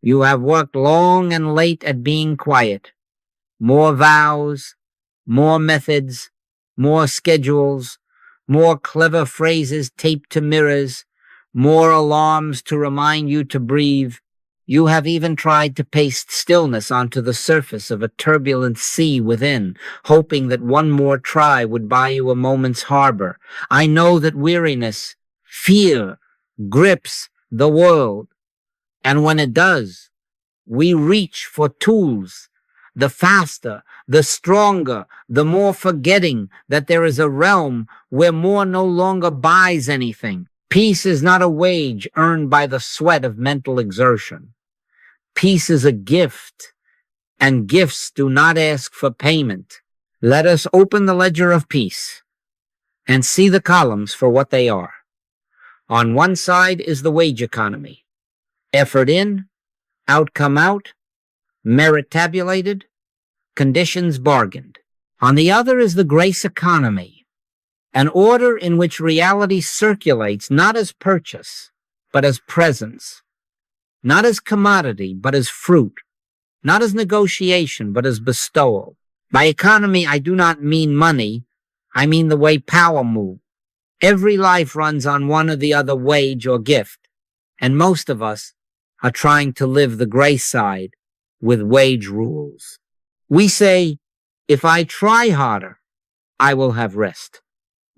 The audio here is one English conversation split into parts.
You have worked long and late at being quiet. More vows, more methods, more schedules, more clever phrases taped to mirrors, more alarms to remind you to breathe. You have even tried to paste stillness onto the surface of a turbulent sea within, hoping that one more try would buy you a moment's harbor. I know that weariness, fear, grips the world. And when it does, we reach for tools. The faster, the stronger, the more forgetting that there is a realm where more no longer buys anything. Peace is not a wage earned by the sweat of mental exertion. Peace is a gift, and gifts do not ask for payment. Let us open the ledger of peace and see the columns for what they are. On one side is the wage economy. Effort in, outcome out, merit tabulated, conditions bargained. On the other is the grace economy, an order in which reality circulates not as purchase, but as presence, not as commodity, but as fruit, not as negotiation, but as bestowal. By economy, I do not mean money. I mean the way power moves. Every life runs on one or the other wage or gift, and most of us are trying to live the grace side with wage rules. We say, if I try harder, I will have rest.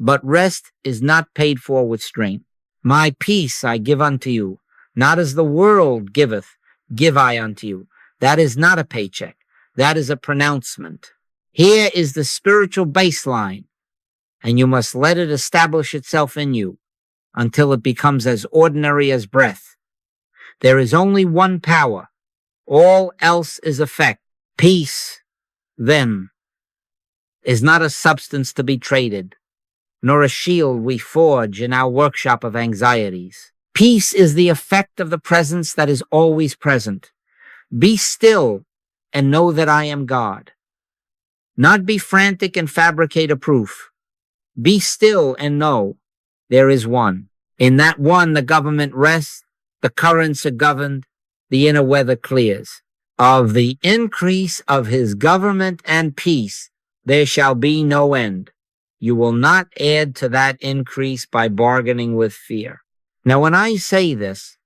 But rest is not paid for with strength. My peace I give unto you, not as the world giveth, give I unto you. That is not a paycheck. That is a pronouncement. Here is the spiritual baseline, and you must let it establish itself in you until it becomes as ordinary as breath. There is only one power. All else is effect. Peace, then, is not a substance to be traded, nor a shield we forge in our workshop of anxieties. Peace is the effect of the presence that is always present. Be still and know that I am God. Not be frantic and fabricate a proof. Be still and know there is one. In that one, the government rests, the currents are governed, the inner weather clears. Of the increase of his government and peace, there shall be no end. You will not add to that increase by bargaining with fear. Now, when I say this,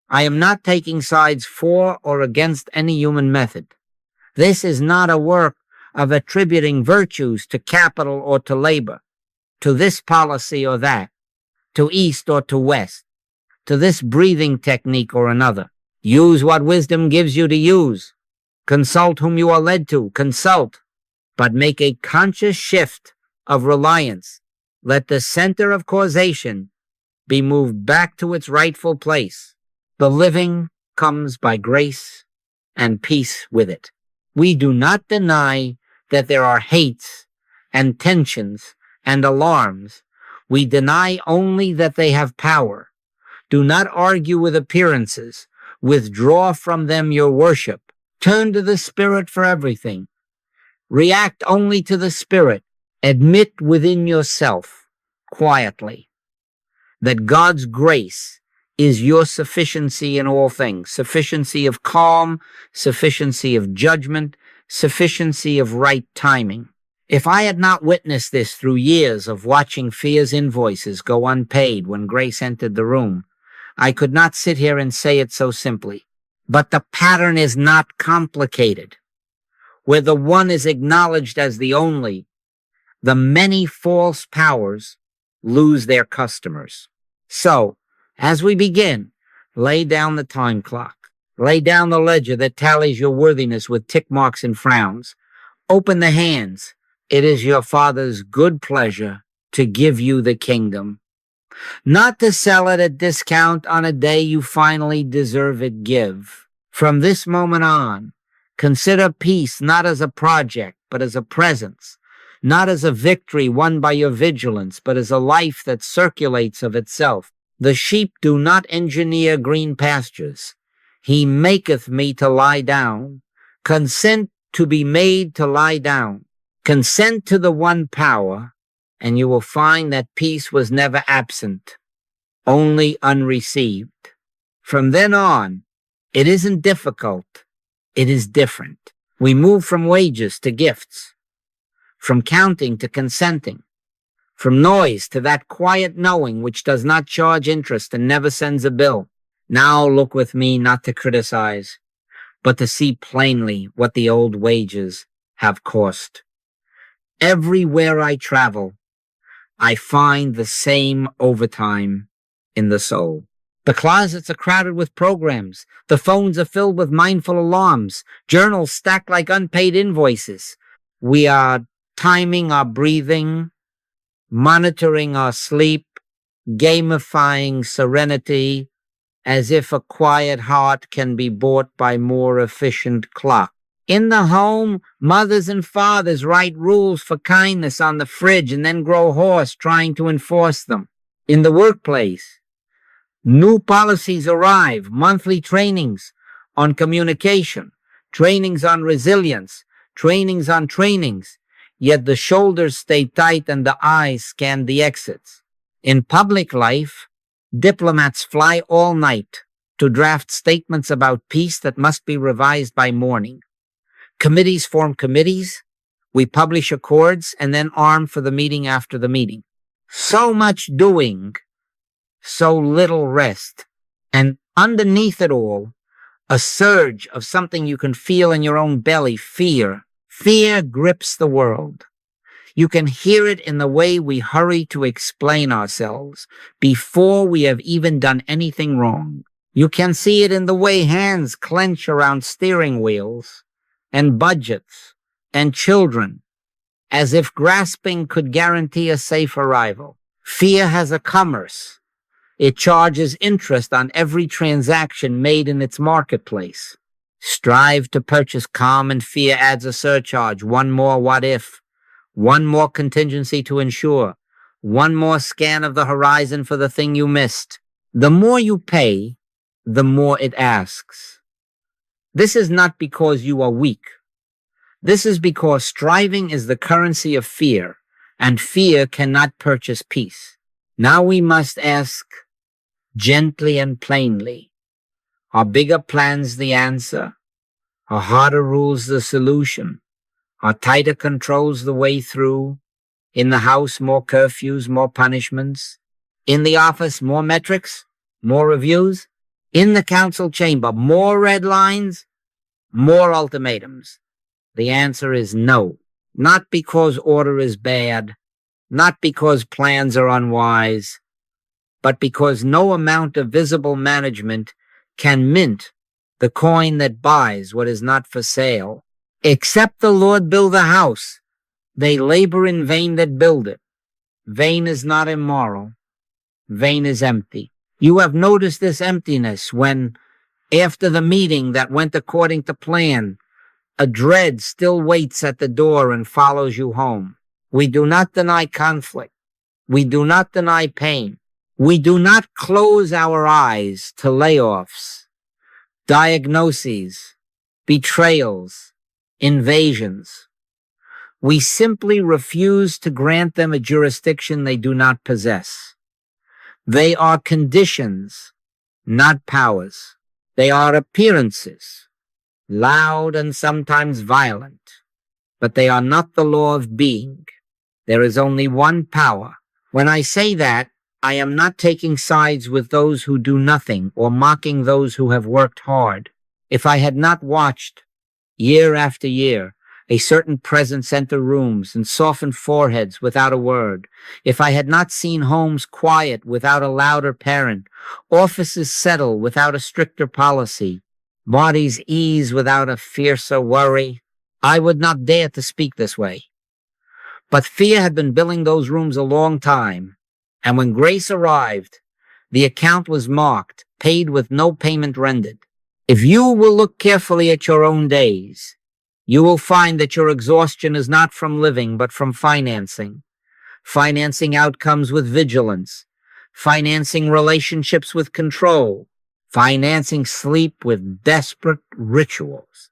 I am not taking sides for or against any human method. This is not a work of attributing virtues to capital or to labor, to this policy or that, to east or to west, to this breathing technique or another. Use what wisdom gives you to use. Consult whom you are led to. Consult. But make a conscious shift of reliance. Let the center of causation be moved back to its rightful place. The living comes by grace and peace with it. We do not deny that there are hates and tensions and alarms. We deny only that they have power. Do not argue with appearances. Withdraw from them your worship. Turn to the Spirit for everything. React only to the Spirit. Admit within yourself, quietly, that God's grace is your sufficiency in all things. Sufficiency of calm, sufficiency of judgment, sufficiency of right timing. If I had not witnessed this through years of watching fear's invoices go unpaid when grace entered the room, I could not sit here and say it so simply. But the pattern is not complicated. Where the one is acknowledged as the only, the many false powers lose their customers. So, as we begin, lay down the time clock. Lay down the ledger that tallies your worthiness with tick marks and frowns. Open the hands. It is your Father's good pleasure to give you the kingdom. Not to sell it at discount on a day you finally deserve it. Give. From this moment on, consider peace not as a project, but as a presence. Not as a victory won by your vigilance, but as a life that circulates of itself. The sheep do not engineer green pastures. He maketh me to lie down. Consent to be made to lie down. Consent to the one power, and you will find that peace was never absent, only unreceived. From then on, It isn't difficult. It is different. We move from wages to gifts, from counting to consenting, from noise to that quiet knowing which does not charge interest and never sends a bill. Now look with me not to criticize, but to see plainly what the old wages have cost. Everywhere I travel, I find the same overtime in the soul. The closets are crowded with programs. The phones are filled with mindful alarms. Journals stacked like unpaid invoices. We are timing our breathing, monitoring our sleep, gamifying serenity, as if a quiet heart can be bought by more efficient clock. In the home, mothers and fathers write rules for kindness on the fridge and then grow hoarse trying to enforce them. In the workplace, new policies arrive, monthly trainings on communication, trainings on resilience, trainings on trainings, yet the shoulders stay tight and the eyes scan the exits. In public life, diplomats fly all night to draft statements about peace that must be revised by morning. Committees form committees. We publish accords and then arm for the meeting after the meeting. So much doing, so little rest. And underneath it all, a surge of something you can feel in your own belly, fear. Fear grips the world. You can hear it in the way we hurry to explain ourselves before we have even done anything wrong. You can see it in the way hands clench around steering wheels and budgets and children, as if grasping could guarantee a safe arrival. Fear has a commerce. It charges interest on every transaction made in its marketplace. Strive to purchase calm and fear adds a surcharge. One more what if. One more contingency to ensure. One more scan of the horizon for the thing you missed. The more you pay, the more it asks. This is not because you are weak. This is because striving is the currency of fear, and fear cannot purchase peace. Now we must ask gently and plainly. Are bigger plans the answer? Are harder rules the solution? Are tighter controls the way through? In the house, more curfews, more punishments. In the office, more metrics, more reviews. In the council chamber, more red lines, more ultimatums. The answer is no. Not because order is bad, not because plans are unwise, but because no amount of visible management can mint the coin that buys what is not for sale. Except the Lord build a house, they labor in vain that build it. Vain is not immoral. Vain is empty. You have noticed this emptiness when, after the meeting that went according to plan, a dread still waits at the door and follows you home. We do not deny conflict. We do not deny pain. We do not close our eyes to layoffs, diagnoses, betrayals, invasions. We simply refuse to grant them a jurisdiction they do not possess. They are conditions, not powers. They are appearances, loud and sometimes violent, but they are not the law of being. There is only one power. When I say that, I am not taking sides with those who do nothing or mocking those who have worked hard. If I had not watched, year after year, a certain presence enter rooms and soften foreheads without a word, if I had not seen homes quiet without a louder parent, offices settle without a stricter policy, bodies ease without a fiercer worry, I would not dare to speak this way. But fear had been billing those rooms a long time, and when grace arrived, the account was marked, paid with no payment rendered. If you will look carefully at your own days, you will find that your exhaustion is not from living, but from financing. Financing outcomes with vigilance, financing relationships with control, financing sleep with desperate rituals.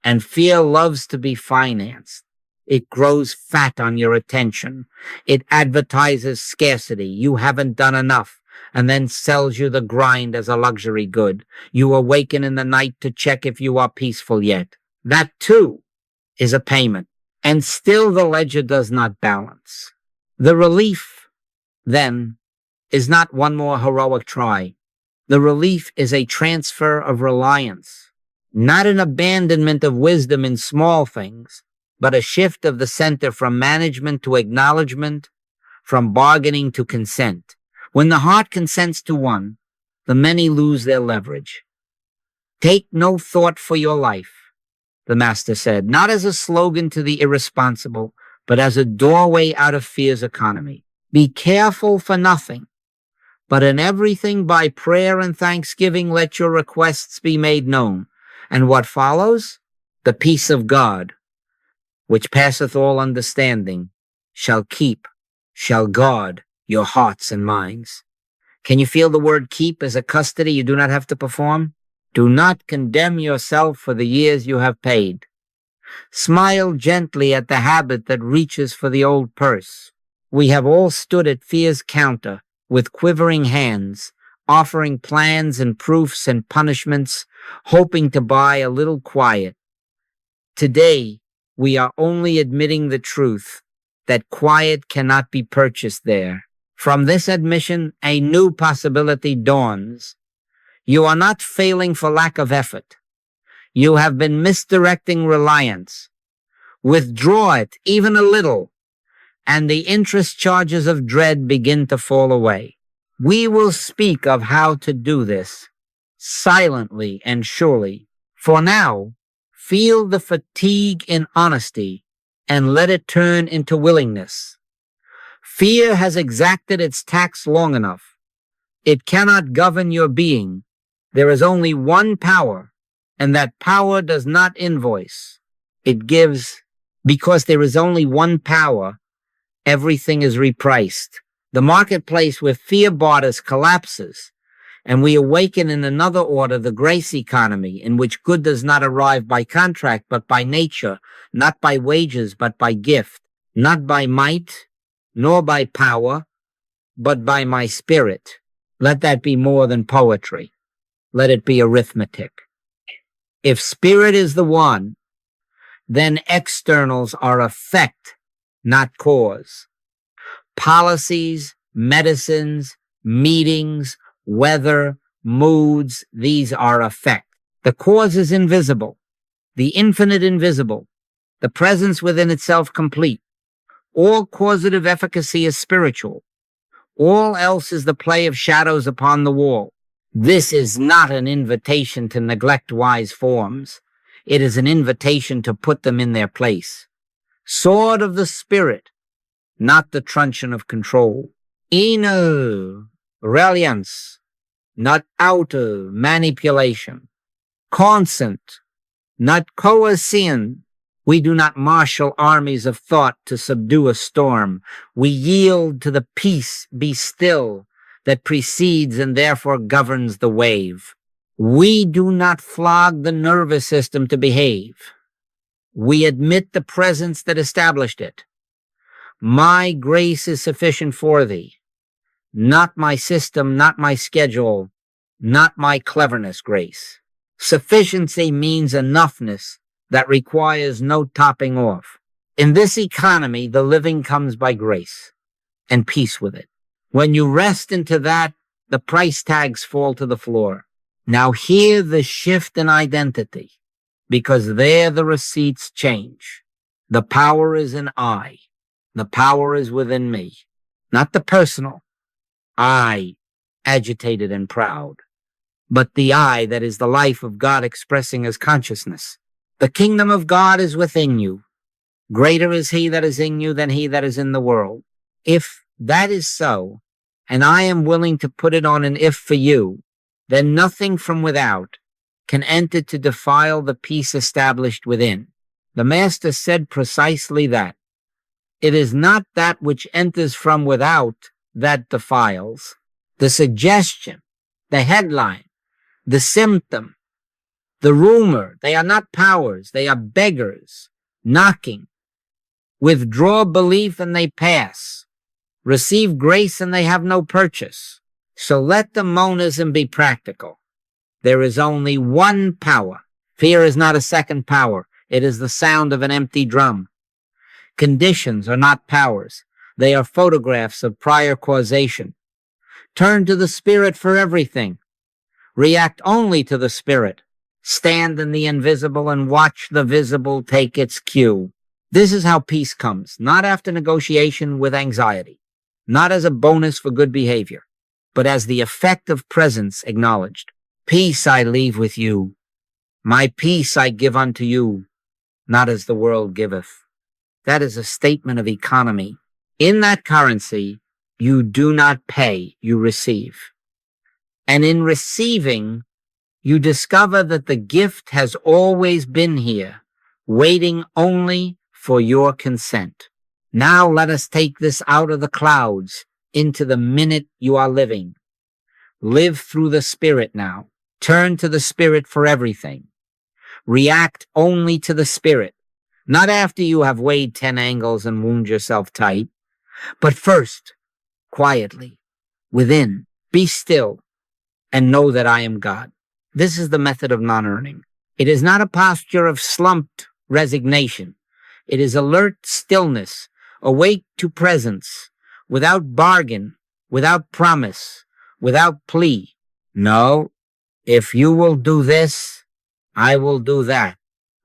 And fear loves to be financed. It grows fat on your attention. It advertises scarcity. You haven't done enough. and then sells you the grind as a luxury good. You awaken in the night to check if you are peaceful yet. That too is a payment. And still the ledger does not balance. The relief, then, is not one more heroic try. The relief is a transfer of reliance, not an abandonment of wisdom in small things, but a shift of the center from management to acknowledgement, from bargaining to consent. When the heart consents to one, the many lose their leverage. Take no thought for your life, the Master said, not as a slogan to the irresponsible, but as a doorway out of fear's economy. Be careful for nothing, but in everything by prayer and thanksgiving let your requests be made known. And what follows? The peace of God, which passeth all understanding, shall guard your hearts and minds. Can you feel the word keep as a custody you do not have to perform? Do not condemn yourself for the years you have paid. Smile gently at the habit that reaches for the old purse. We have all stood at fear's counter with quivering hands, offering plans and proofs and punishments, hoping to buy a little quiet. Today, we are only admitting the truth that quiet cannot be purchased there. From this admission, a new possibility dawns. You are not failing for lack of effort. You have been misdirecting reliance. Withdraw it even a little, and the interest charges of dread begin to fall away. We will speak of how to do this, silently and surely. For now, feel the fatigue in honesty, and let it turn into willingness. Fear has exacted its tax long enough. It cannot govern your being. There is only one power, and that power does not invoice. It gives. Because there is only one power, everything is repriced. The marketplace where fear barters collapses, and we awaken in another order the grace economy, in which good does not arrive by contract, but by nature, not by wages, but by gift, not by might, nor by power, but by my spirit. Let that be more than poetry. Let it be arithmetic. If spirit is the one, then externals are effect, not cause. Policies, medicines, meetings, weather, moods, these are effect. The cause is invisible, the infinite invisible, the presence within itself complete. All causative efficacy is spiritual. All else is the play of shadows upon the wall. This is not an invitation to neglect wise forms. It is an invitation to put them in their place. Sword of the spirit, not the truncheon of control. Inner reliance, not outer manipulation. Consent, not coercion. We do not marshal armies of thought to subdue a storm. We yield to the peace, be still, that precedes and therefore governs the wave. We do not flog the nervous system to behave. We admit the presence that established it. My grace is sufficient for thee. Not my system, not my schedule, not my cleverness, grace. Sufficiency means enoughness that requires no topping off. In this economy, the living comes by grace and peace with it. When you rest into that, the price tags fall to the floor. Now hear the shift in identity, because there the receipts change. The power is in I. The power is within me, not the personal I, agitated and proud, but the I that is the life of God expressing as consciousness. The kingdom of God is within you. Greater is he that is in you than he that is in the world. If that is so, and I am willing to put it on an if for you, then nothing from without can enter to defile the peace established within. The Master said precisely that. It is not that which enters from without that defiles. The suggestion, the headline, the symptom, the rumor, they are not powers, they are beggars, knocking. Withdraw belief and they pass. Receive grace and they have no purchase. So let the monism be practical. There is only one power. Fear is not a second power. It is the sound of an empty drum. Conditions are not powers. They are photographs of prior causation. Turn to the spirit for everything. React only to the spirit. Stand in the invisible and watch the visible take its cue. This is how peace comes, not after negotiation with anxiety, not as a bonus for good behavior, but as the effect of presence acknowledged. Peace I leave with you. My peace I give unto you, not as the world giveth. That is a statement of economy. In that currency, you do not pay, you receive. And in receiving, you discover that the gift has always been here, waiting only for your consent. Now let us take this out of the clouds into the minute you are living. Live through the Spirit now. Turn to the Spirit for everything. React only to the Spirit, not after you have weighed 10 angles and wound yourself tight, but first, quietly, within, be still, and know that I am God. This is the method of non-earning. It is not a posture of slumped resignation. It is alert stillness, awake to presence, without bargain, without promise, without plea. No, if you will do this, I will do that.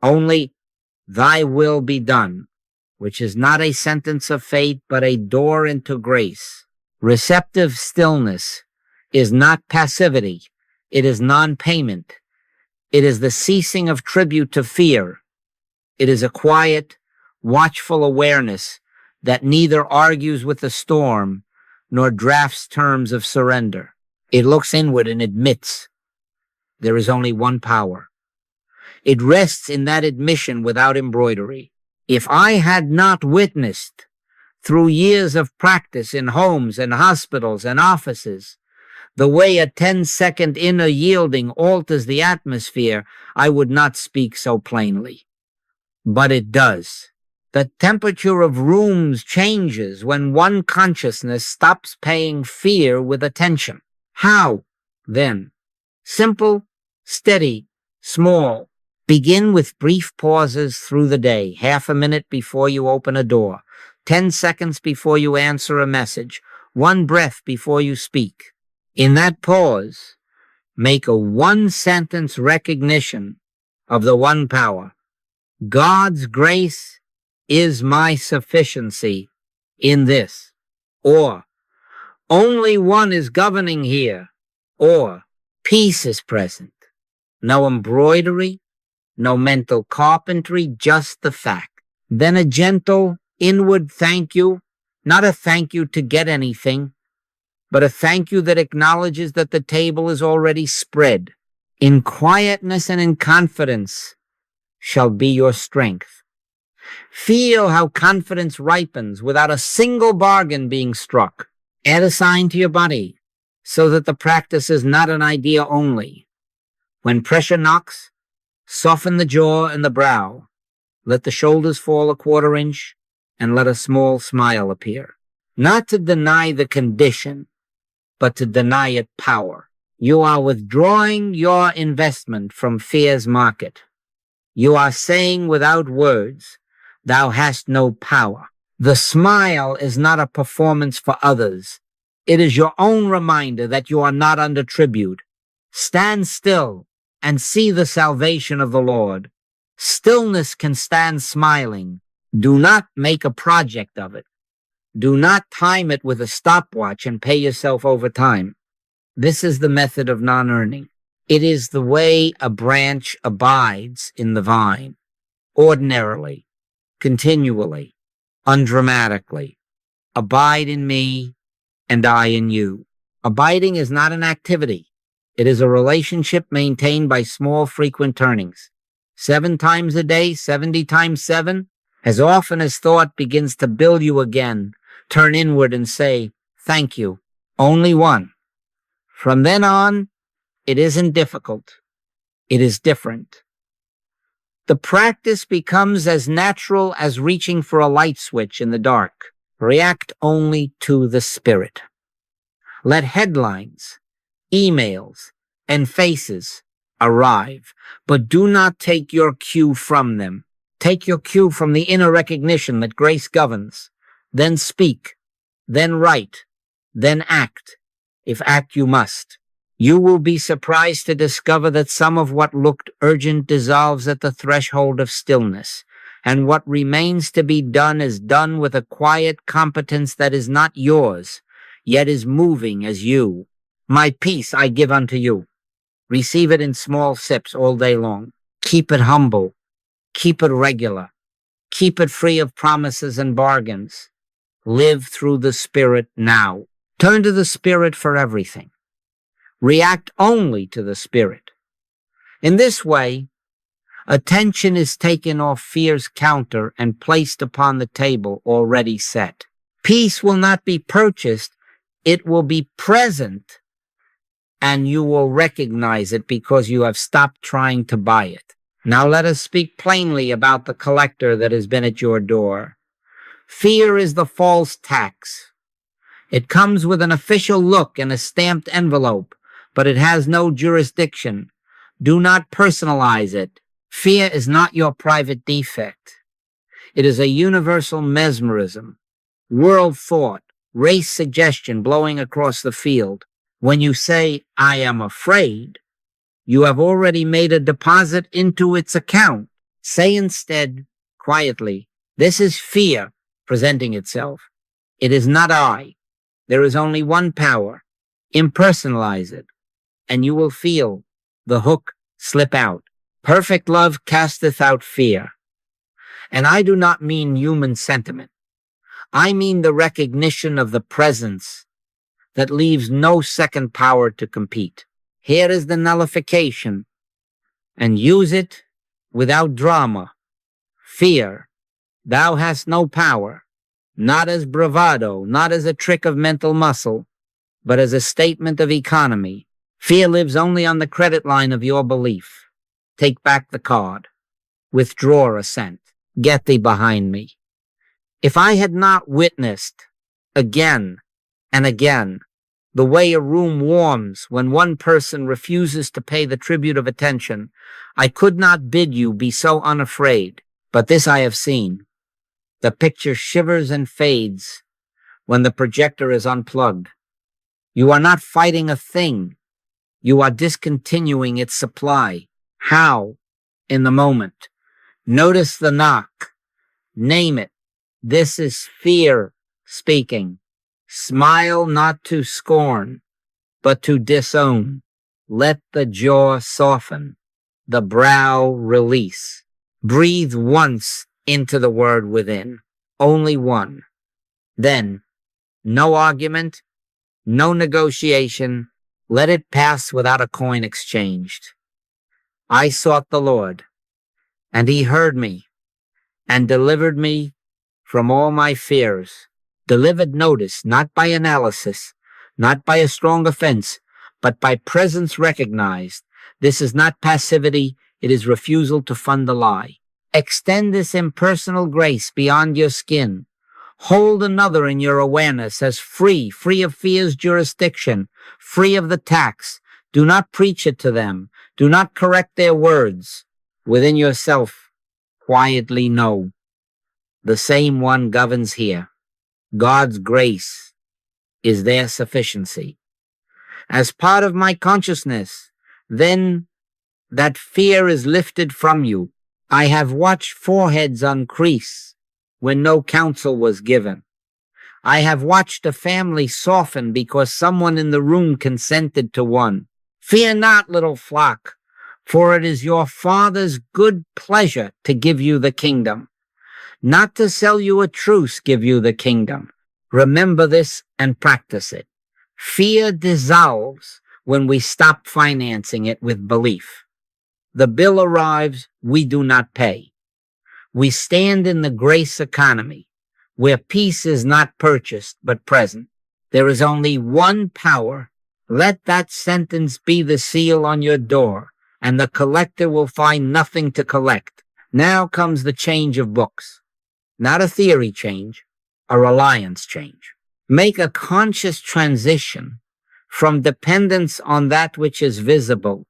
Only thy will be done, which is not a sentence of fate, but a door into grace. Receptive stillness is not passivity. It is non-payment. It is the ceasing of tribute to fear. It is a quiet, watchful awareness that neither argues with the storm nor drafts terms of surrender. It looks inward and admits there is only one power. It rests in that admission without embroidery. If I had not witnessed through years of practice in homes and hospitals and offices the way a 10-second inner yielding alters the atmosphere, I would not speak so plainly. But it does. The temperature of rooms changes when one consciousness stops paying fear with attention. How, then? Simple, steady, small. Begin with brief pauses through the day, half a minute before you open a door, 10 seconds before you answer a message, 1 breath before you speak. In that pause, make a 1-sentence recognition of the one power. God's grace is my sufficiency in this. Or, only one is governing here. Or, peace is present. No embroidery, no mental carpentry, just the fact. Then a gentle, inward thank you, not a thank you to get anything, but a thank you that acknowledges that the table is already spread. In quietness and in confidence shall be your strength. Feel how confidence ripens without a single bargain being struck. Add a sign to your body so that the practice is not an idea only. When pressure knocks, soften the jaw and the brow. Let the shoulders fall a 1/4 inch and let a small smile appear. Not to deny the condition, but to deny it power. You are withdrawing your investment from fear's market. You are saying without words, thou hast no power. The smile is not a performance for others. It is your own reminder that you are not under tribute. Stand still and see the salvation of the Lord. Stillness can stand smiling. Do not make a project of it. Do not time it with a stopwatch and pay yourself over time. This is the method of non-earning. It is the way a branch abides in the vine, ordinarily, continually, undramatically. Abide in me, and I in you. Abiding is not an activity. It is a relationship maintained by small, frequent turnings. 7 times a day, 70 times 7, as often as thought begins to bill you again, turn inward and say, thank you. Only one. From then on, it isn't difficult. It is different. The practice becomes as natural as reaching for a light switch in the dark. React only to the spirit. Let headlines, emails, and faces arrive, but do not take your cue from them. Take your cue from the inner recognition that grace governs. Then speak, then write, then act, if act you must. You will be surprised to discover that some of what looked urgent dissolves at the threshold of stillness, and what remains to be done is done with a quiet competence that is not yours, yet is moving as you. My peace I give unto you. Receive it in small sips all day long. Keep it humble. Keep it regular. Keep it free of promises and bargains. Live through the Spirit now. Turn to the Spirit for everything. React only to the Spirit. In this way, attention is taken off fear's counter and placed upon the table already set. Peace will not be purchased. It will be present, and you will recognize it because you have stopped trying to buy it. Now let us speak plainly about the collector that has been at your door. Fear is the false tax. It comes with an official look and a stamped envelope, but it has no jurisdiction. Do not personalize it. Fear is not your private defect. It is a universal mesmerism, world thought, race suggestion blowing across the field. When you say, I am afraid, you have already made a deposit into its account. Say instead, quietly, this is fear presenting itself. It is not I. There is only one power. Impersonalize it, and you will feel the hook slip out. Perfect love casteth out fear. And I do not mean human sentiment. I mean the recognition of the presence that leaves no second power to compete. Here is the nullification, and use it without drama. Fear, thou hast no power, not as bravado, not as a trick of mental muscle, but as a statement of economy. Fear lives only on the credit line of your belief. Take back the card. Withdraw assent. Get thee behind me. If I had not witnessed again and again the way a room warms when one person refuses to pay the tribute of attention, I could not bid you be so unafraid. But this I have seen. The picture shivers and fades when the projector is unplugged. You are not fighting a thing. You are discontinuing its supply. How? In the moment. Notice the knock. Name it. This is fear speaking. Smile not to scorn, but to disown. Let the jaw soften, the brow release. Breathe once into the word within, only one. Then, no argument, no negotiation. Let it pass without a coin exchanged. I sought the Lord, and he heard me and delivered me from all my fears. Delivered, notice, not by analysis, not by a strong offense, but by presence recognized. This is not passivity, it is refusal to fund a lie. Extend this impersonal grace beyond your skin. Hold another in your awareness as free of fear's jurisdiction, free of the tax. Do not preach it to them. Do not correct their words. Within yourself, quietly know. The same one governs here. God's grace is their sufficiency. As part of my consciousness, then that fear is lifted from you. I have watched foreheads uncrease when no counsel was given. I have watched a family soften because someone in the room consented to one. Fear not, little flock, for it is your Father's good pleasure to give you the kingdom. Not to sell you a truce give you the kingdom. Remember this and practice it. Fear dissolves when we stop financing it with belief. The bill arrives, we do not pay. We stand in the grace economy, where peace is not purchased but present. There is only one power. Let that sentence be the seal on your door, and the collector will find nothing to collect. Now comes the change of books. Not a theory change, a reliance change. Make a conscious transition from dependence on that which is visible,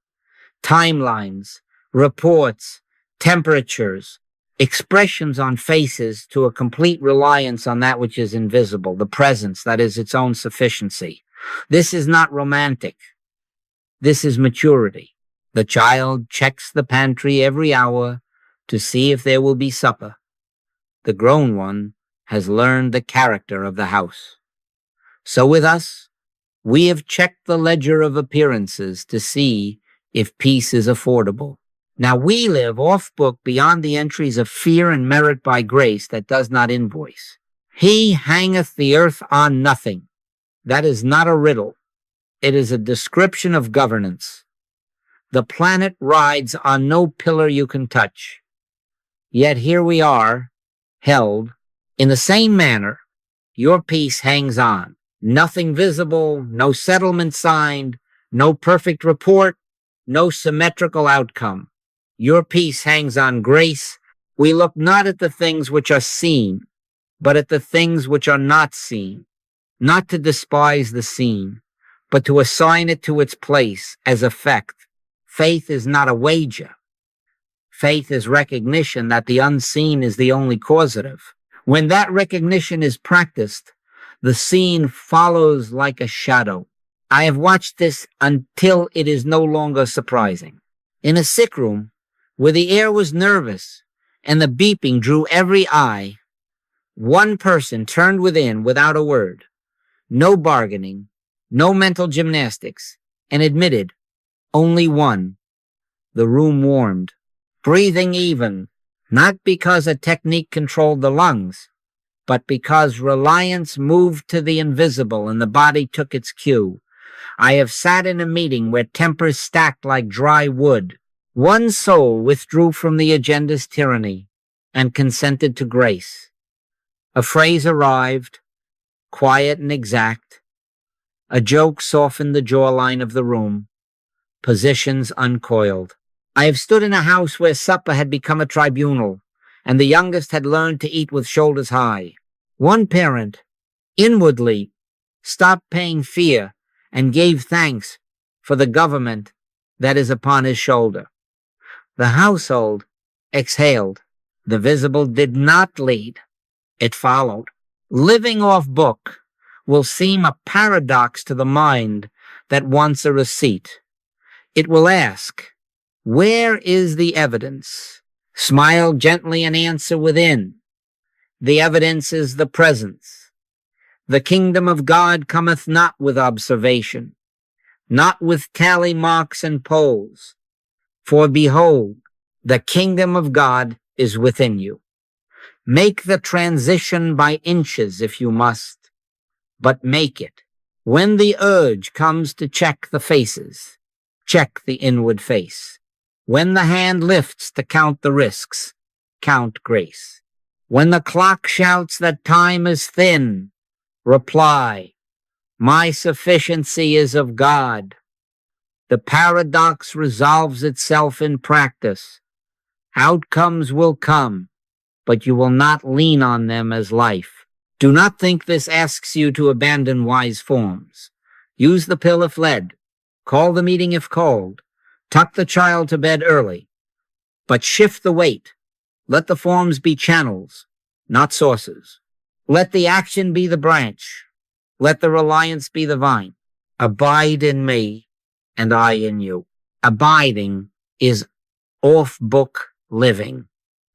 timelines, reports, temperatures, expressions on faces, to a complete reliance on that which is invisible, the presence, that is its own sufficiency. This is not romantic. This is maturity. The child checks the pantry every hour to see if there will be supper. The grown one has learned the character of the house. So with us, we have checked the ledger of appearances to see if peace is affordable. Now we live off book beyond the entries of fear and merit by grace that does not invoice. He hangeth the earth on nothing. That is not a riddle. It is a description of governance. The planet rides on no pillar you can touch. Yet here we are, held in the same manner. Your peace hangs on. Nothing visible, no settlement signed, no perfect report, no symmetrical outcome. Your peace hangs on grace. We look not at the things which are seen, but at the things which are not seen, not to despise the seen, but to assign it to its place as effect. Faith is not a wager. Faith is recognition that the unseen is the only causative. When that recognition is practiced, the seen follows like a shadow. I have watched this until it is no longer surprising. In a sick room, where the air was nervous and the beeping drew every eye, one person turned within without a word, no bargaining, no mental gymnastics, and admitted only one. The room warmed, breathing even, not because a technique controlled the lungs, but because reliance moved to the invisible and the body took its cue. I have sat in a meeting where tempers stacked like dry wood. One soul withdrew from the agenda's tyranny and consented to grace. A phrase arrived, quiet and exact. A joke softened the jawline of the room. Positions uncoiled. I have stood in a house where supper had become a tribunal, and the youngest had learned to eat with shoulders high. One parent, inwardly, stopped paying fear and gave thanks for the government that is upon his shoulder. The household exhaled. The visible did not lead. It followed. Living off book will seem a paradox to the mind that wants a receipt. It will ask, where is the evidence? Smile gently and answer within. The evidence is the presence. The kingdom of God cometh not with observation, not with tally marks and polls. For behold, the kingdom of God is within you. Make the transition by inches if you must, but make it. When the urge comes to check the faces, check the inward face. When the hand lifts to count the risks, count grace. When the clock shouts that time is thin, reply, my sufficiency is of God. The paradox resolves itself in practice. Outcomes will come, but you will not lean on them as life. Do not think this asks you to abandon wise forms. Use the pill if led. Call the meeting if called. Tuck the child to bed early. But shift the weight. Let the forms be channels, not sources. Let the action be the branch. Let the reliance be the vine. Abide in me, and I in you. Abiding is off-book living.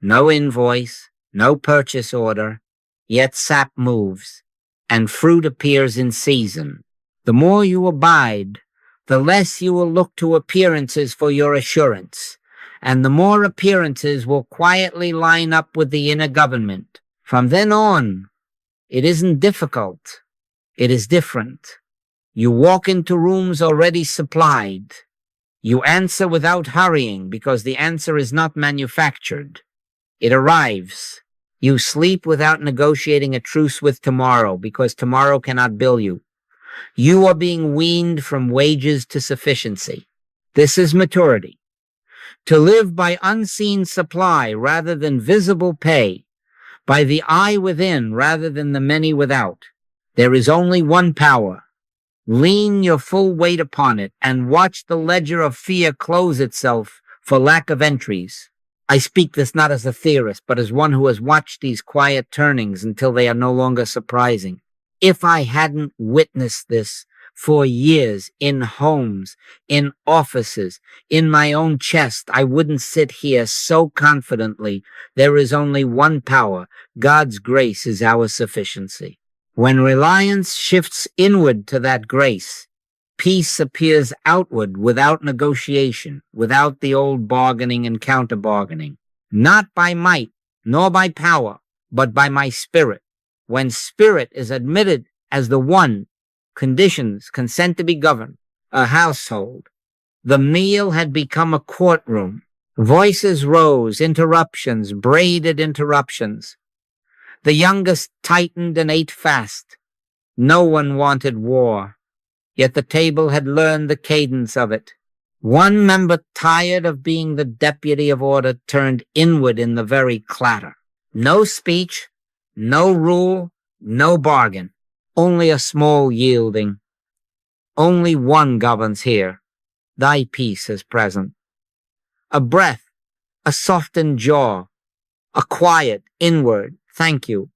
No invoice, no purchase order, yet sap moves, and fruit appears in season. The more you abide, the less you will look to appearances for your assurance, and the more appearances will quietly line up with the inner government. From then on, it isn't difficult. It is different. You walk into rooms already supplied. You answer without hurrying because the answer is not manufactured. It arrives. You sleep without negotiating a truce with tomorrow because tomorrow cannot bill you. You are being weaned from wages to sufficiency. This is maturity. To live by unseen supply rather than visible pay, by the eye within rather than the many without. There is only one power, Lean your full weight upon it and watch the ledger of fear close itself for lack of entries. I speak this not as a theorist, but as one who has watched these quiet turnings until they are no longer surprising. If I hadn't witnessed this for years in homes, in offices, in my own chest, I wouldn't sit here so confidently. There is only one power. God's grace is our sufficiency. When reliance shifts inward to that grace, peace appears outward without negotiation, without the old bargaining and counter-bargaining. Not by might, nor by power, but by my spirit. When spirit is admitted as the one, conditions consent to be governed, a household. The meal had become a courtroom. Voices rose, interruptions, braided interruptions. The youngest tightened and ate fast. No one wanted war, yet the table had learned the cadence of it. One member, tired of being the deputy of order, turned inward in the very clatter. No speech, no rule, no bargain, only a small yielding. Only one governs here. Thy peace is present. A breath, a softened jaw, a quiet, inward, thank you.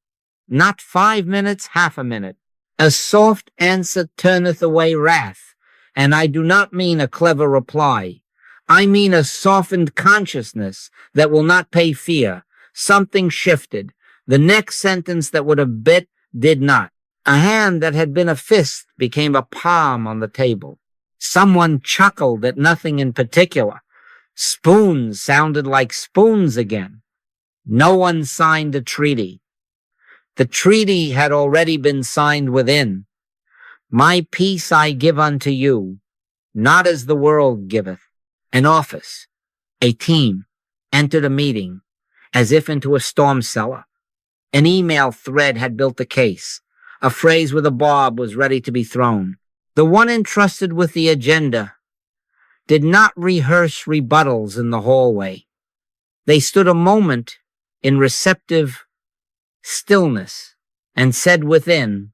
Not 5 minutes, half a minute. A soft answer turneth away wrath, and I do not mean a clever reply. I mean a softened consciousness that will not pay fear. Something shifted. The next sentence that would have bit did not. A hand that had been a fist became a palm on the table. Someone chuckled at nothing in particular. Spoons sounded like spoons again. No one signed a treaty. The treaty had already been signed within. My peace I give unto you, not as the world giveth. An office, a team, entered a meeting, as if into a storm cellar. An email thread had built a case. A phrase with a bob was ready to be thrown. The one entrusted with the agenda did not rehearse rebuttals in the hallway. They stood a moment in receptive stillness and said within,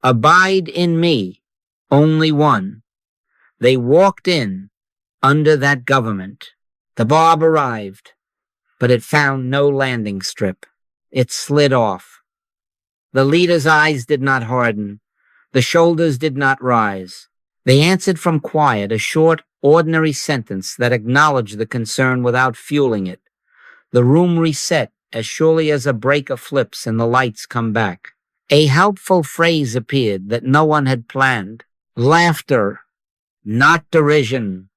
abide in me, only one. They walked in under that government. The bob arrived, but it found no landing strip. It slid off. The leader's eyes did not harden. The shoulders did not rise. They answered from quiet, a short, ordinary sentence that acknowledged the concern without fueling it. The room reset as surely as a breaker flips and the lights come back. A helpful phrase appeared that no one had planned. Laughter, not derision,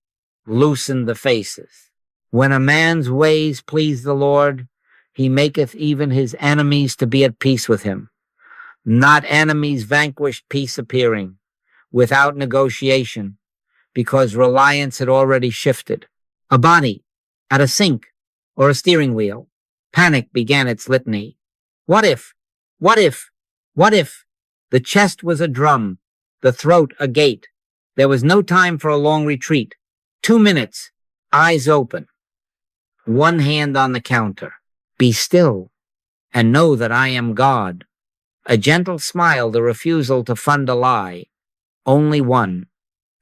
loosened the faces. When a man's ways please the Lord, he maketh even his enemies to be at peace with him. Not enemies vanquished, peace appearing, without negotiation, because reliance had already shifted. A body, at a sink, or a steering wheel. Panic began its litany. What if? What if? What if? The chest was a drum, the throat a gate. There was no time for a long retreat. 2 minutes, eyes open. One hand on the counter. Be still, and know that I am God. A gentle smile, the refusal to fund a lie. Only one.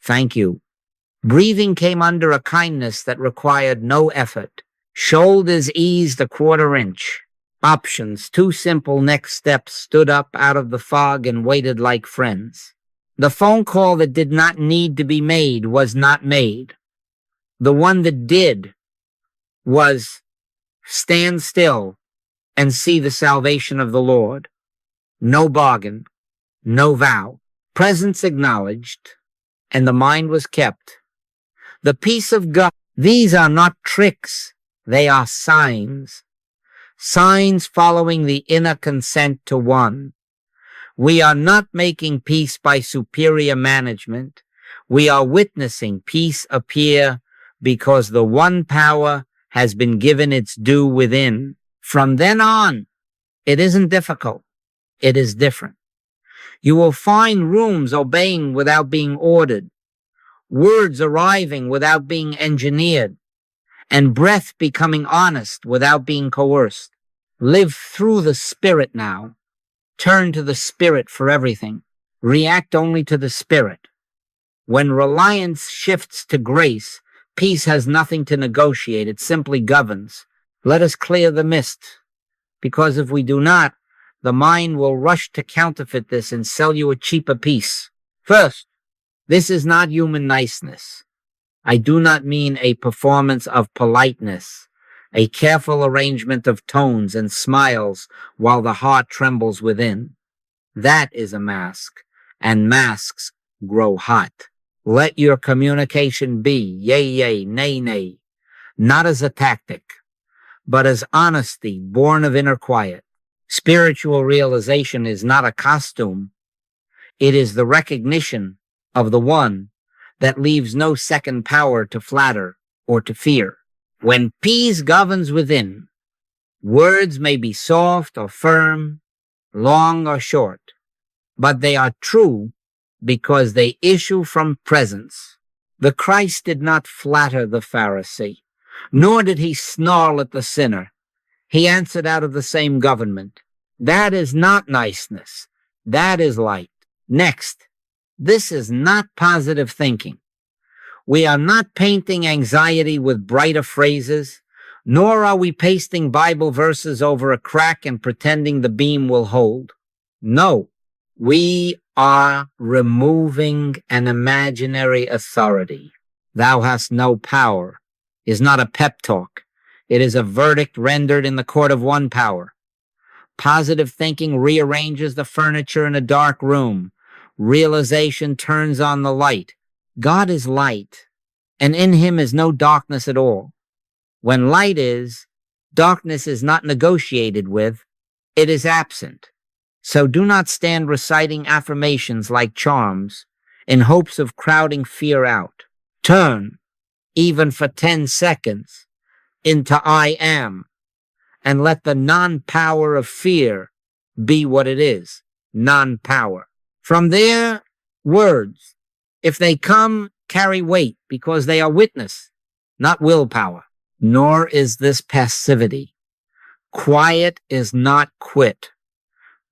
Thank you. Breathing came under a kindness that required no effort. Shoulders eased a 1/4 inch. Options, 2 simple next steps, stood up out of the fog and waited like friends. The phone call that did not need to be made was not made. The one that did was stand still and see the salvation of the Lord. No bargain, no vow. Presence acknowledged, and the mind was kept. The peace of God, these are not tricks, they are signs. Signs following the inner consent to one. We are not making peace by superior management. We are witnessing peace appear because the one power has been given its due within. From then on, it isn't difficult. It is different. You will find rooms obeying without being ordered, words arriving without being engineered, and breath becoming honest without being coerced. Live through the Spirit now. Turn to the Spirit for everything. React only to the Spirit. When reliance shifts to grace, peace has nothing to negotiate. It simply governs. Let us clear the mist, because if we do not, the mind will rush to counterfeit this and sell you a cheaper peace. First, this is not human niceness. I do not mean a performance of politeness, a careful arrangement of tones and smiles while the heart trembles within. That is a mask, and masks grow hot. Let your communication be yea, yea, nay, nay, not as a tactic, but as honesty born of inner quiet. Spiritual realization is not a costume. It is the recognition of the one that leaves no second power to flatter or to fear. When peace governs within, words may be soft or firm, long or short, but they are true because they issue from presence. The Christ did not flatter the Pharisee, nor did he snarl at the sinner. He answered out of the same government. That is not niceness. That is light. Next, this is not positive thinking. We are not painting anxiety with brighter phrases, nor are we pasting Bible verses over a crack and pretending the beam will hold. No, we are removing an imaginary authority. Thou hast no power is not a pep talk. It is a verdict rendered in the court of one power. Positive thinking rearranges the furniture in a dark room. Realization turns on the light. God is light, and in him is no darkness at all. When light is, darkness is not negotiated with, it is absent. So do not stand reciting affirmations like charms in hopes of crowding fear out. Turn, even for 10 seconds, into I am, and let the non-power of fear be what it is, non-power. From there, words, if they come, carry weight because they are witness, not willpower. Nor is this passivity. Quiet is not quit.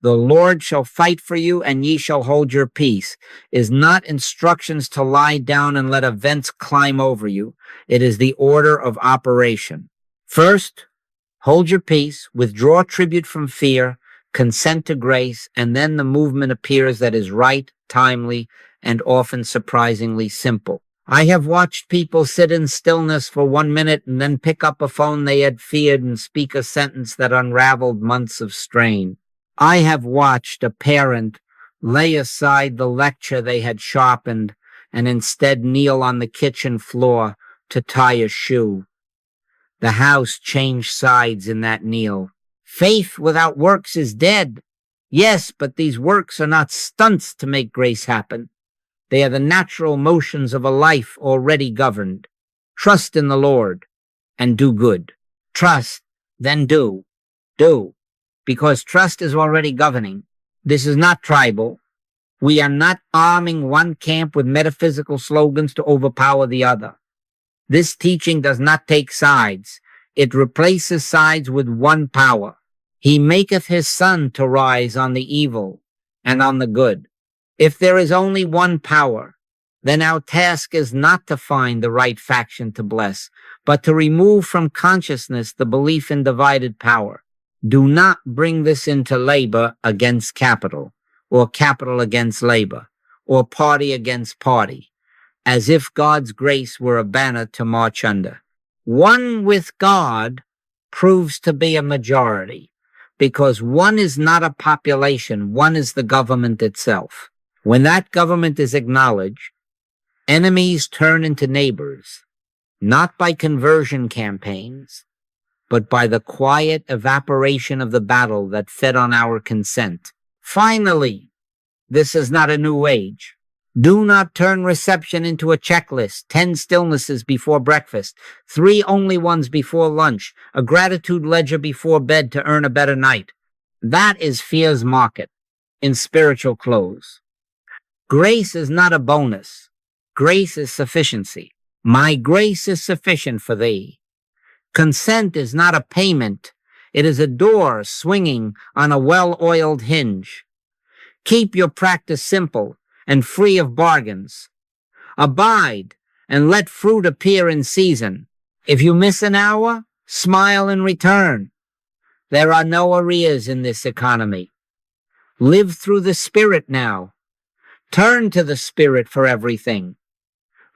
The Lord shall fight for you, and ye shall hold your peace, is not instructions to lie down and let events climb over you. It is the order of operation. First, hold your peace, withdraw tribute from fear, consent to grace, and then the movement appears that is right, timely, and often surprisingly simple. I have watched people sit in stillness for 1 minute and then pick up a phone they had feared and speak a sentence that unraveled months of strain. I have watched a parent lay aside the lecture they had sharpened and instead kneel on the kitchen floor to tie a shoe. The house changed sides in that kneel. Faith without works is dead. Yes, but these works are not stunts to make grace happen. They are the natural motions of a life already governed. Trust in the Lord and do good. Trust, then do. Do. Because trust is already governing. This is not tribal. We are not arming one camp with metaphysical slogans to overpower the other. This teaching does not take sides. It replaces sides with one power. He maketh his sun to rise on the evil and on the good. If there is only one power, then our task is not to find the right faction to bless, but to remove from consciousness the belief in divided power. Do not bring this into labor against capital, or capital against labor, or party against party, as if God's grace were a banner to march under. One with God proves to be a majority, because one is not a population, one is the government itself. When that government is acknowledged, enemies turn into neighbors, not by conversion campaigns, but by the quiet evaporation of the battle that fed on our consent. Finally, this is not a new age. Do not turn reception into a checklist, 10 stillnesses before breakfast, 3 only ones before lunch, a gratitude ledger before bed to earn a better night. That is fear's market in spiritual clothes. Grace is not a bonus. Grace is sufficiency. My grace is sufficient for thee. Consent is not a payment. It is a door swinging on a well-oiled hinge. Keep your practice simple and free of bargains. Abide, and let fruit appear in season. If you miss an hour, smile and return. There are no arrears in this economy. Live through the Spirit now. Turn to the Spirit for everything.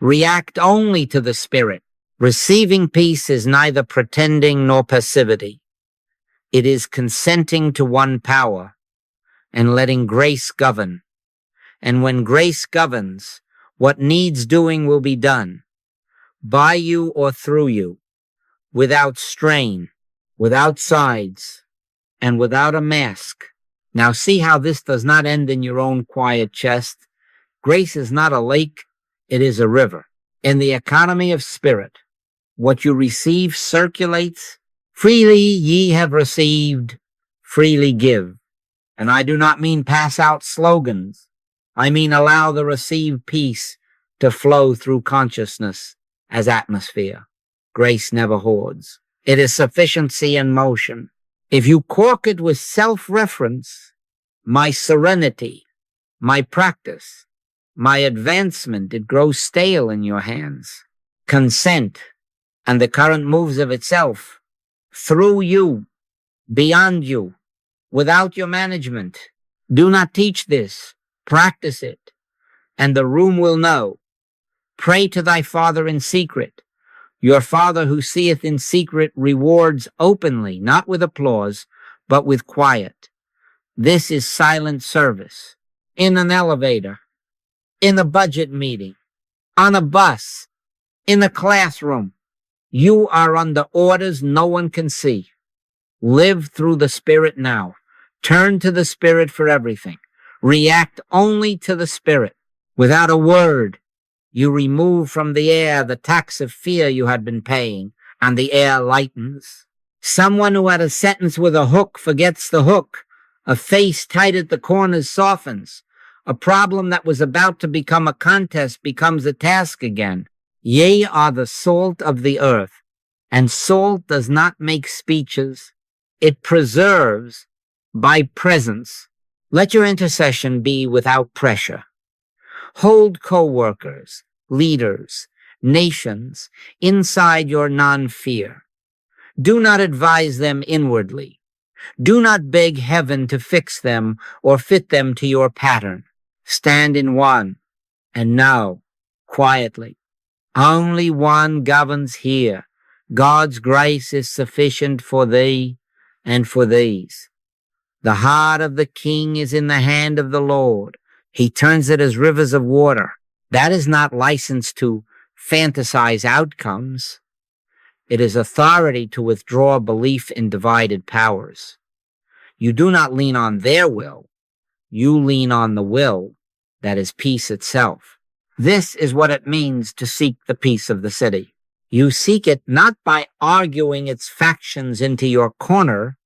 React only to the Spirit. Receiving peace is neither pretending nor passivity. It is consenting to one power and letting grace govern. And when grace governs, what needs doing will be done, by you or through you, without strain, without sides, and without a mask. Now see how this does not end in your own quiet chest. Grace is not a lake, it is a river. In the economy of spirit, what you receive circulates. Freely ye have received, freely give. And I do not mean pass out slogans. I mean allow the received peace to flow through consciousness as atmosphere. Grace never hoards. It is sufficiency in motion. If you cork it with self-reference, my serenity, my practice, my advancement, it grows stale in your hands. Consent, and the current moves of itself, through you, beyond you, without your management. Do not teach this. Practice it, and the room will know. Pray to thy Father in secret. Your Father who seeth in secret rewards openly, not with applause, but with quiet. This is silent service. In an elevator, in a budget meeting, on a bus, in a classroom. You are under orders no one can see. Live through the Spirit now. Turn to the Spirit for everything. React only to the Spirit. Without a word, you remove from the air the tax of fear you had been paying, and the air lightens. Someone who had a sentence with a hook forgets the hook. A face tight at the corners softens. A problem that was about to become a contest becomes a task again. Ye are the salt of the earth, and salt does not make speeches. It preserves by presence. Let your intercession be without pressure. Hold co-workers, leaders, nations inside your non-fear. Do not advise them inwardly. Do not beg heaven to fix them or fit them to your pattern. Stand in one, and now, quietly. Only one governs here. God's grace is sufficient for thee and for these. The heart of the king is in the hand of the Lord. He turns it as rivers of water. That is not license to fantasize outcomes. It is authority to withdraw belief in divided powers. You do not lean on their will. You lean on the will that is peace itself. This is what it means to seek the peace of the city. You seek it not by arguing its factions into your corner,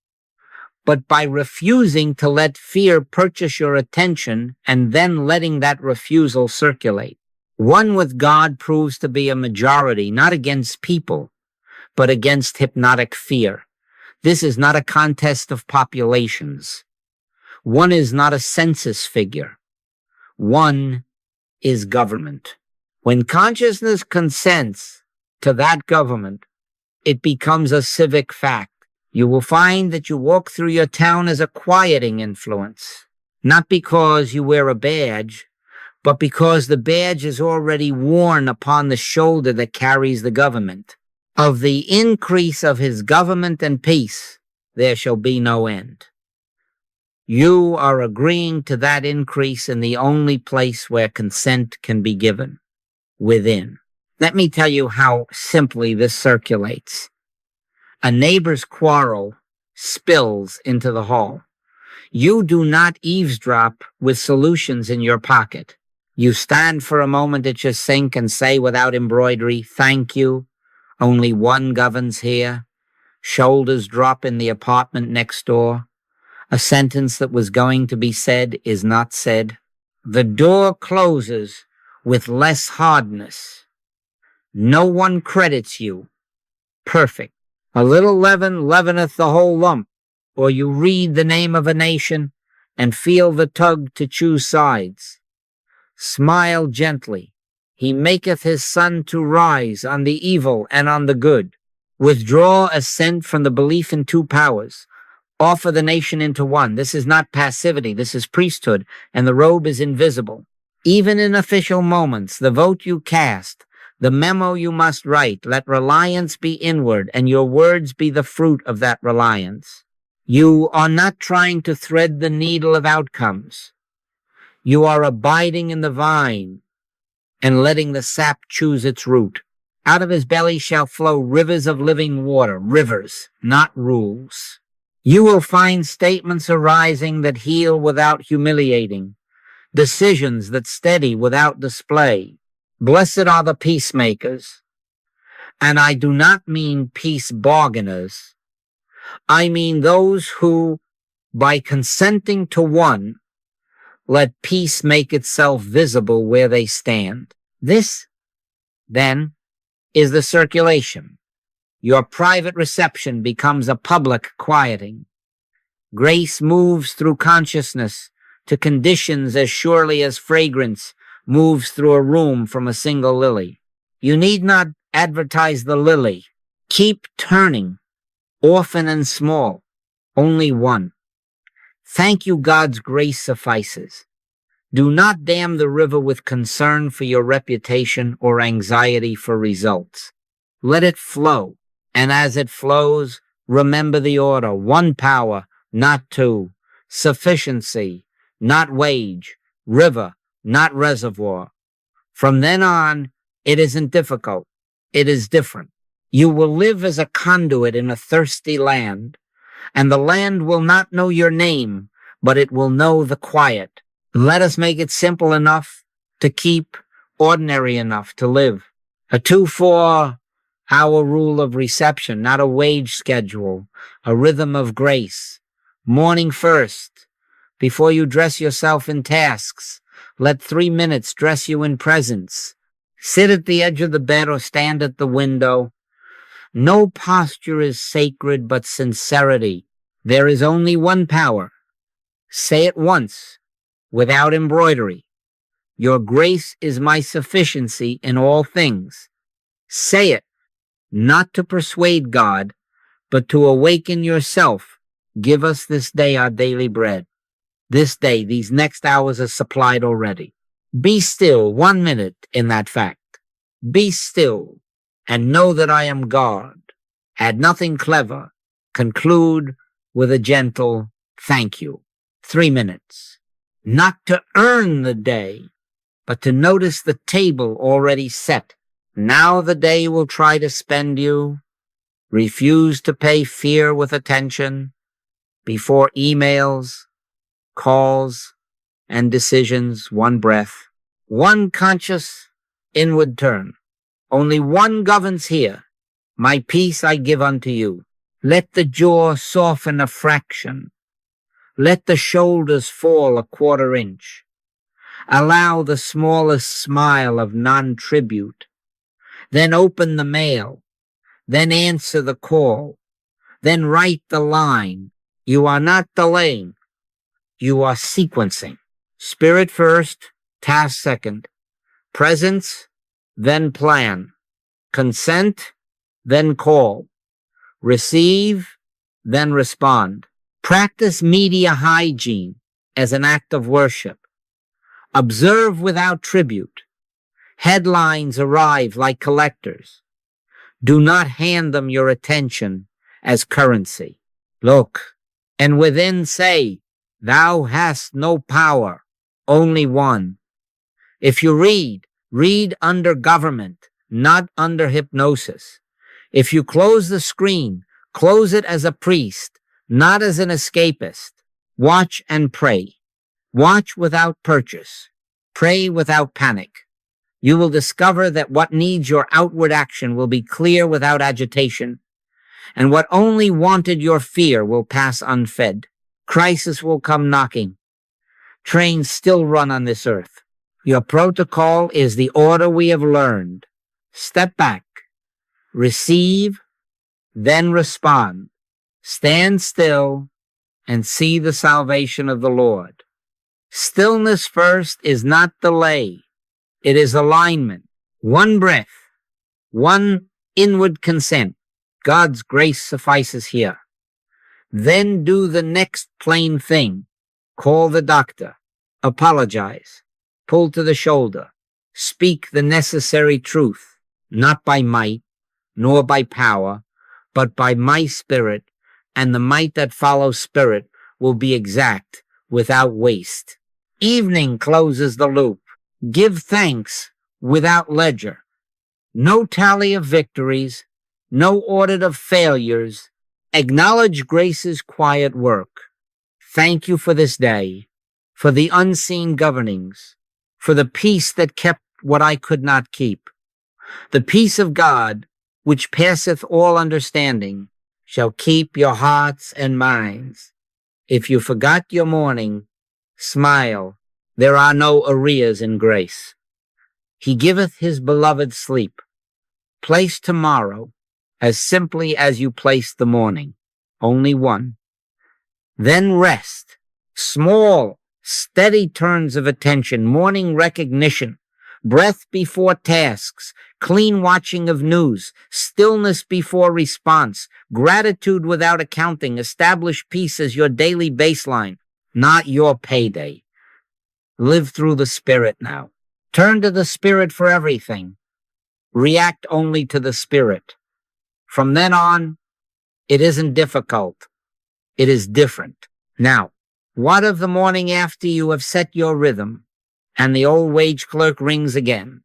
but by refusing to let fear purchase your attention and then letting that refusal circulate. One with God proves to be a majority, not against people, but against hypnotic fear. This is not a contest of populations. One is not a census figure. One is government. When consciousness consents to that government, it becomes a civic fact. You will find that you walk through your town as a quieting influence, not because you wear a badge, but because the badge is already worn upon the shoulder that carries the government. Of the increase of his government and peace, there shall be no end. You are agreeing to that increase in the only place where consent can be given, within. Let me tell you how simply this circulates. A neighbor's quarrel spills into the hall. You do not eavesdrop with solutions in your pocket. You stand for a moment at your sink and say without embroidery, "Thank you. Only one governs here." Shoulders drop in the apartment next door. A sentence that was going to be said is not said. The door closes with less hardness. No one credits you. Perfect. A little leaven leaveneth the whole lump. Or you read the name of a nation and feel the tug to choose sides. Smile gently. He maketh his sun to rise on the evil and on the good. Withdraw assent from the belief in two powers. Offer the nation into one. This is not passivity. This is priesthood, and the robe is invisible. Even in official moments, the vote you cast, the memo you must write, let reliance be inward, and your words be the fruit of that reliance. You are not trying to thread the needle of outcomes. You are abiding in the vine and letting the sap choose its root. Out of his belly shall flow rivers of living water, rivers, not rules. You will find statements arising that heal without humiliating, decisions that steady without display. Blessed are the peacemakers, and I do not mean peace bargainers. I mean those who, by consenting to one, let peace make itself visible where they stand. This, then, is the circulation. Your private reception becomes a public quieting. Grace moves through consciousness to conditions as surely as fragrance moves through a room from a single lily. You need not advertise the lily. Keep turning, often and small, only one. Thank you, God's grace suffices. Do not dam the river with concern for your reputation or anxiety for results. Let it flow, and as it flows, remember the order: one power, not two; sufficiency, not wage; river, not reservoir. From then on, it isn't difficult. It is different. You will live as a conduit in a thirsty land, and the land will not know your name, but it will know the quiet. Let us make it simple enough to keep, ordinary enough to live. A 2-4-hour rule of reception, not a wage schedule, a rhythm of grace. Morning first. Before you dress yourself in tasks, let 3 minutes dress you in presence. Sit at the edge of the bed or stand at the window. No posture is sacred but sincerity. There is only one power. Say it once, without embroidery. Your grace is my sufficiency in all things. Say it, not to persuade God, but to awaken yourself. Give us this day our daily bread. This day, these next hours are supplied already. Be still 1 minute in that fact. Be still and know that I am God. Add nothing clever. Conclude with a gentle thank you. 3 minutes. Not to earn the day, but to notice the table already set. Now the day will try to spend you. Refuse to pay fear with attention before emails, calls, and decisions. One breath, one conscious inward turn. Only one governs here. My peace I give unto you. Let the jaw soften a fraction. Let the shoulders fall a 1/4 inch. Allow the smallest smile of non-tribute. Then open the mail. Then answer the call. Then write the line. You are not delaying. You are sequencing. Spirit first, task second. Presence, then plan. Consent, then call. Receive, then respond. Practice media hygiene as an act of worship. Observe without tribute. Headlines arrive like collectors. Do not hand them your attention as currency. Look, and within say, thou hast no power, only one. If you read under government, not under hypnosis. If you close the screen, close it as a priest, not as an escapist. Watch and pray. Watch without purchase. Pray without panic. You will discover that what needs your outward action will be clear without agitation, and what only wanted your fear will pass unfed. Crisis will come knocking. Trains still run on this earth. Your protocol is the order we have learned. Step back. Receive, then respond. Stand still and see the salvation of the Lord. Stillness first is not delay. It is alignment. One breath, one inward consent. God's grace suffices here. Then do the next plain thing. Call the doctor. Apologize. Pull to the shoulder. Speak the necessary truth, not by might, nor by power, but by my spirit, and the might that follows spirit will be exact, without waste. Evening closes the loop. Give thanks without ledger. No tally of victories, no audit of failures. Acknowledge grace's quiet work. Thank you for this day, for the unseen governings, for the peace that kept what I could not keep. The peace of God, which passeth all understanding, shall keep your hearts and minds. If you forgot your morning, smile. There are no arrears in grace. He giveth his beloved sleep. Place tomorrow as simply as you place the morning. Only one. Then rest. Small, steady turns of attention, morning recognition, breath before tasks, clean watching of news, stillness before response, gratitude without accounting. Establish peace as your daily baseline, not your payday. Live through the Spirit now. Turn to the Spirit for everything. React only to the Spirit. From then on, it isn't difficult. It is different. Now, what of the morning after you have set your rhythm and the old wage clerk rings again?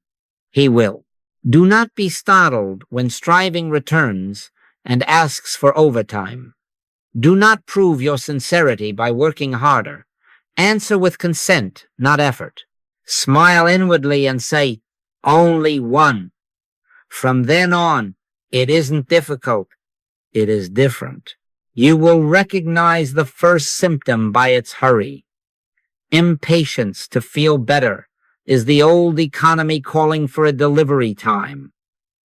He will. Do not be startled when striving returns and asks for overtime. Do not prove your sincerity by working harder. Answer with consent, not effort. Smile inwardly and say, only one. From then on, it isn't difficult. It is different. You will recognize the first symptom by its hurry. Impatience to feel better is the old economy calling for a delivery time.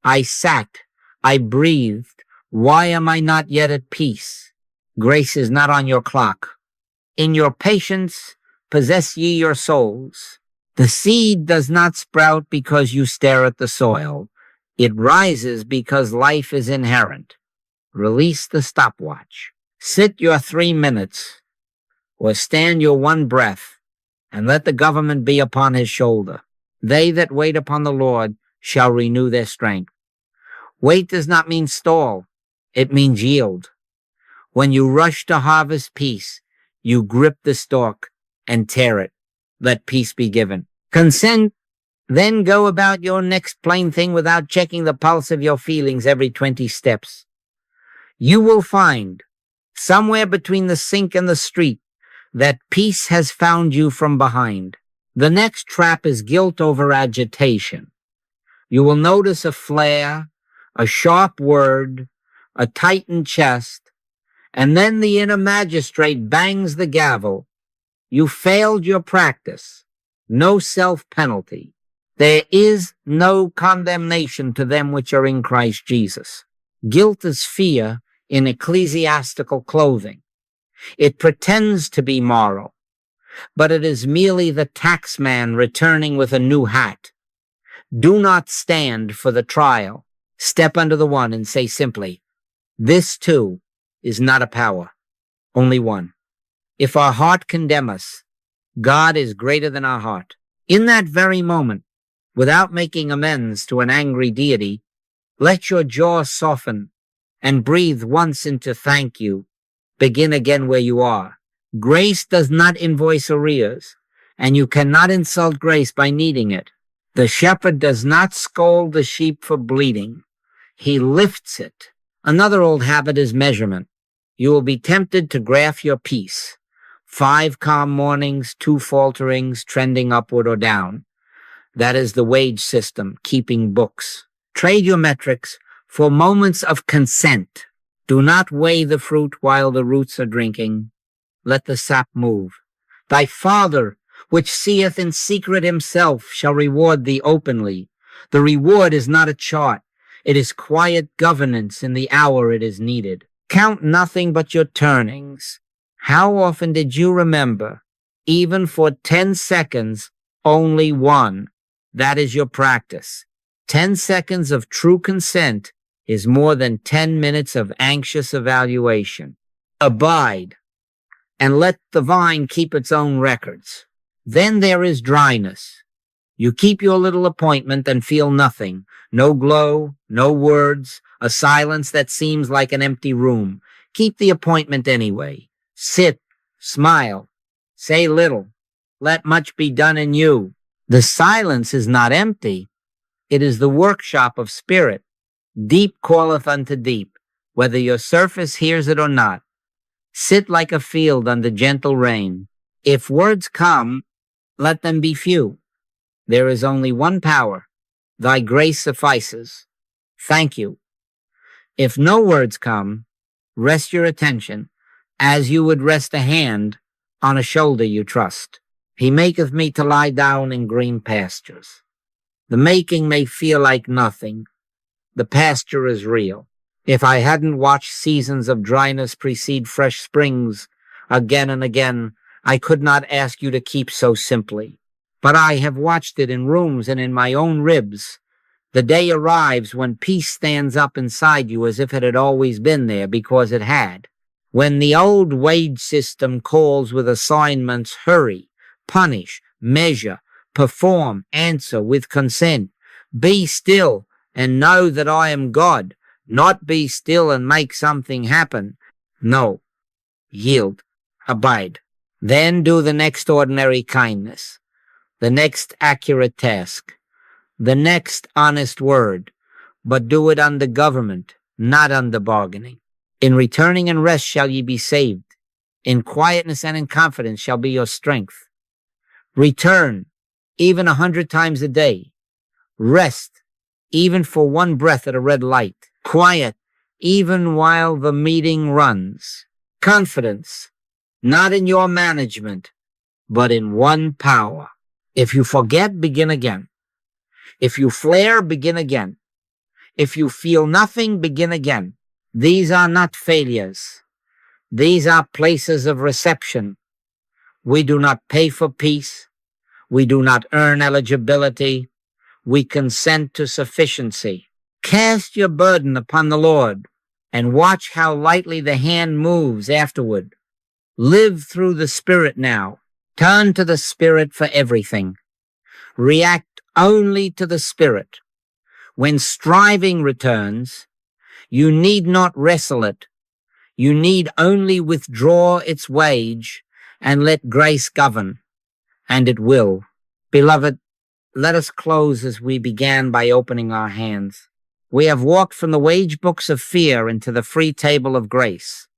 I sat, I breathed. Why am I not yet at peace? Grace is not on your clock. In your patience, possess ye your souls. The seed does not sprout because you stare at the soil. It rises because life is inherent. Release the stopwatch. Sit your 3 minutes, or stand your 1 breath, and let the government be upon his shoulder. They that wait upon the Lord shall renew their strength. Wait does not mean stall. It means yield. When you rush to harvest peace, you grip the stalk and tear it. Let peace be given. Consent, then go about your next plain thing without checking the pulse of your feelings every 20 steps. You will find, somewhere between the sink and the street, that peace has found you from behind. The next trap is guilt over agitation. You will notice a flare, a sharp word, a tightened chest, and then the inner magistrate bangs the gavel. You failed your practice. No self-penalty. There is no condemnation to them which are in Christ Jesus. Guilt is fear in ecclesiastical clothing. It pretends to be moral, but it is merely the taxman returning with a new hat. Do not stand for the trial. Step under the one and say simply, this too is not a power, only one. If our heart condemn us, God is greater than our heart. In that very moment, without making amends to an angry deity, let your jaw soften and breathe once into thank you. Begin again where you are. Grace does not invoice arrears, and you cannot insult grace by needing it. The shepherd does not scold the sheep for bleeding. He lifts it. Another old habit is measurement. You will be tempted to graph your peace. 5 calm mornings, 2 falterings, trending upward or down. That is the wage system, keeping books. Trade your metrics for moments of consent. Do not weigh the fruit while the roots are drinking. Let the sap move. Thy Father, which seeth in secret himself, shall reward thee openly. The reward is not a chart. It is quiet governance in the hour it is needed. Count nothing but your turnings. How often did you remember, even for 10 seconds, only one? That is your practice. 10 seconds of true consent is more than 10 minutes of anxious evaluation. Abide, and let the vine keep its own records. Then there is dryness. You keep your little appointment and feel nothing. No glow, no words, a silence that seems like an empty room. Keep the appointment anyway. Sit, smile, say little. Let much be done in you. The silence is not empty. It is the workshop of spirit. Deep calleth unto deep, whether your surface hears it or not. Sit like a field under gentle rain. If words come, let them be few. There is only one power. Thy grace suffices. Thank you. If no words come, rest your attention as you would rest a hand on a shoulder you trust. He maketh me to lie down in green pastures. The making may feel like nothing. The pasture is real. If I hadn't watched seasons of dryness precede fresh springs again and again, I could not ask you to keep so simply. But I have watched it in rooms and in my own ribs. The day arrives when peace stands up inside you as if it had always been there, because it had. When the old wage system calls with assignments, hurry, punish, measure, perform, answer with consent. Be still and know that I am God. Not be still and make something happen. No. Yield. Abide. Then do the next ordinary kindness, the next accurate task, the next honest word, but do it under government, not under bargaining. In returning and rest shall ye be saved. In quietness and in confidence shall be your strength. Return, even 100 times a day. Rest, even for one breath at a red light. Quiet, even while the meeting runs. Confidence, not in your management, but in one power. If you forget, begin again. If you flare, begin again. If you feel nothing, begin again. These are not failures. These are places of reception. We do not pay for peace. We do not earn eligibility. We consent to sufficiency. Cast your burden upon the Lord and watch how lightly the hand moves afterward. Live through the Spirit now. Turn to the Spirit for everything. React only to the Spirit. When striving returns, you need not wrestle it. You need only withdraw its wage and let grace govern, and it will. Beloved, let us close as we began by opening our hands. We have walked from the wage books of fear into the free table of grace,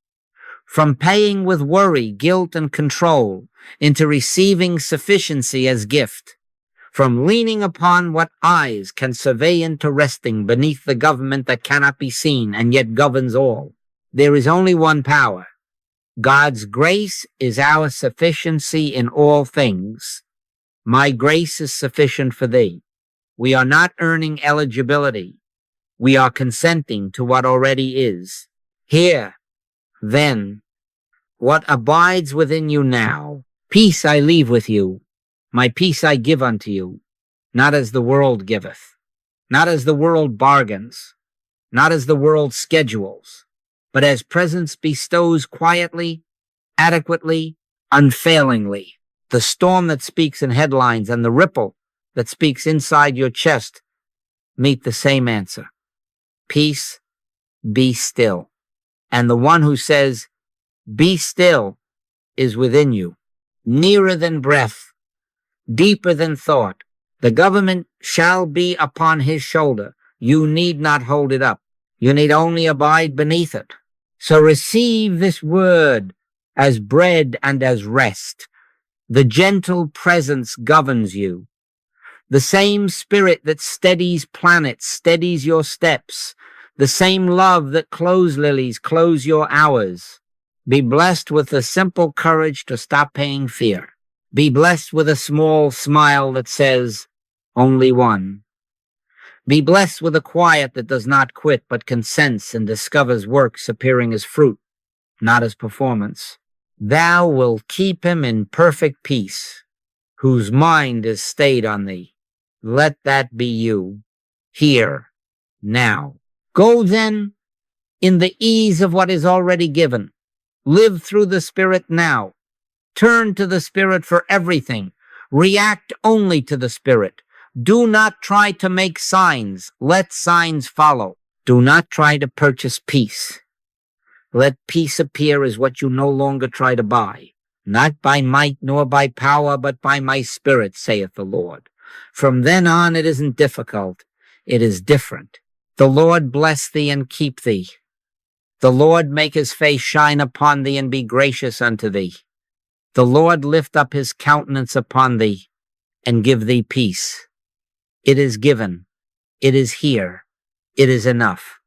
from paying with worry, guilt, and control into receiving sufficiency as gift, from leaning upon what eyes can survey into resting beneath the government that cannot be seen and yet governs all. There is only one power. God's grace is our sufficiency in all things. My grace is sufficient for thee. We are not earning eligibility. We are consenting to what already is. Here, then, what abides within you now. Peace I leave with you. My peace I give unto you, not as the world giveth, not as the world bargains, not as the world schedules, but as presence bestows quietly, adequately, unfailingly. The storm that speaks in headlines and the ripple that speaks inside your chest meet the same answer. Peace, be still. And the one who says, be still, is within you, nearer than breath, deeper than thought. The government shall be upon his shoulder. You need not hold it up. You need only abide beneath it. So receive this word as bread and as rest. The gentle presence governs you. The same spirit that steadies planets steadies your steps. The same love that clothes lilies clothes your hours. Be blessed with the simple courage to stop paying fear. Be blessed with a small smile that says, only one. Be blessed with a quiet that does not quit but consents and discovers works appearing as fruit, not as performance. Thou wilt keep him in perfect peace, whose mind is stayed on thee. Let that be you, here, now. Go then in the ease of what is already given. Live through the Spirit now. Turn to the Spirit for everything. React only to the Spirit. Do not try to make signs. Let signs follow. Do not try to purchase peace. Let peace appear as what you no longer try to buy. Not by might nor by power, but by my Spirit, saith the Lord. From then on it isn't difficult. It is different. The Lord bless thee and keep thee. The Lord make his face shine upon thee and be gracious unto thee. The Lord lift up his countenance upon thee and give thee peace. It is given. It is here. It is enough.